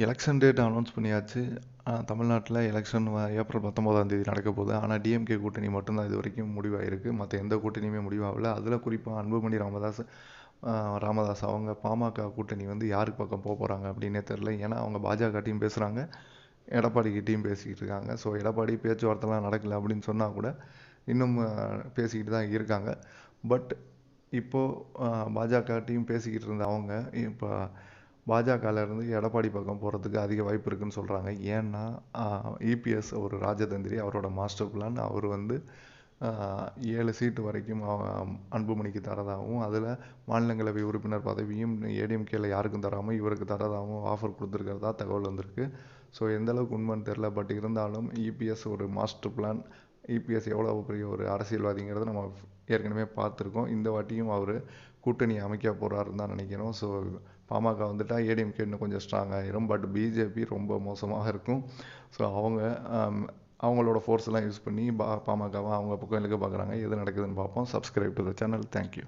Election date announce பண்ணியாச்சு. தமிழ்நாட்டில் election April 19ஆம் தேதி நடக்க போகுது. ஆனால் டிஎம்கே கூட்டணி மட்டும்தான் இது வரைக்கும் முடிவாயிருக்கு. மற்ற எந்த கூட்டணியுமே முடிவாகல. அதில் குறிப்பாக அன்புமணி ராமதாஸ் அவங்க பாமக கூட்டணி வந்து யாருக்கு பக்கம் போக போகிறாங்க அப்படின்னே தெரில. ஏன்னா அவங்க பாஜகட்டையும் பேசுகிறாங்க, எடப்பாடிக்கிட்டையும் பேசிக்கிட்டு இருக்காங்க. ஸோ எடப்பாடி பேச்சுவார்த்தைலாம் நடக்கலை அப்படின்னு சொன்னால் கூட இன்னும் பேசிக்கிட்டு தான் இருக்காங்க. பட் இப்போது பாஜகட்டையும் பேசிக்கிட்டு இருந்த அவங்க இப்போ பாஜகலேருந்து எடப்பாடி பக்கம் போகிறதுக்கு அதிக வாய்ப்பு இருக்குன்னு சொல்கிறாங்க. ஏன்னா இபிஎஸ் ஒரு ராஜதந்திரி, அவரோட மாஸ்டர் பிளான். அவர் வந்து 7 சீட்டு வரைக்கும் அன்புமணிக்கு தரதாகவும், அதில் மாநிலங்களவை உறுப்பினர் பதவியும் ஏடிஎம்கேல யாருக்கும் தராமல் இவருக்கு தரதாகவும் ஆஃபர் கொடுத்துருக்கிறதா தகவல் வந்திருக்கு. ஸோ எந்தளவுக்கு உண்மைன்னு தெரில. பட் இருந்தாலும் இபிஎஸ் ஒரு மாஸ்டர் பிளான். இபிஎஸ் எவ்வளோ பெரிய ஒரு அரசியல்வாதிங்கிறத நம்ம ஏற்கனவே பார்த்துருக்கோம். இந்த வாட்டியும் அவர் கூட்டணி அமைக்க போகிறாருன்னு தான் நினைக்கிறோம். ஸோ பாமக வந்துட்டால் ஏடிஎம்கே இன்னும் கொஞ்சம் ஸ்ட்ராங் ஆகிரும். பட் பிஜேபி ரொம்ப மோசமாக இருக்கும். ஸோ அவங்களோட ஃபோர்ஸ்லாம் யூஸ் பண்ணி பாமகவை அவங்க பக்கம் இழுக்க பார்க்குறாங்க. எது நடக்குதுன்னு பார்ப்போம். Subscribe to the channel. Thank you.